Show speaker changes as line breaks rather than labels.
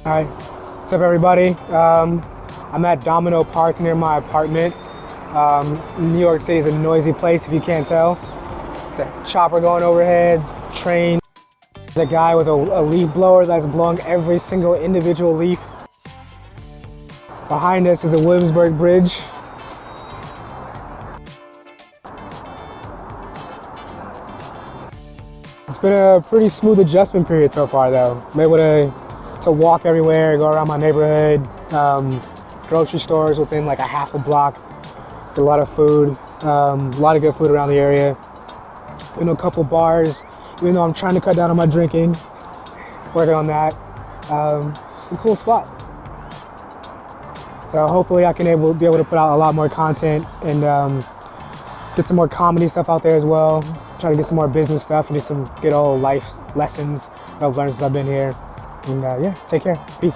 Hi, what's up everybody? I'm at Domino Park near my apartment. New York City is a noisy place if you can't tell. The chopper going overhead, train. There's a guy with a leaf blower that's blowing every single individual leaf. Behind us is the Williamsburg Bridge. It's been a pretty smooth adjustment period so far though. I'm able to walk everywhere, go around my neighborhood, grocery stores within like a half a block. A lot of food, a lot of good food around the area. A couple bars, even though I'm trying to cut down on my drinking, working on that. It's a cool spot. So hopefully I can be able to put out a lot more content and get some more comedy stuff out there as well. Try to get some more business stuff and get some good old life lessons that I've learned since I've been here. And yeah, take care. Peace.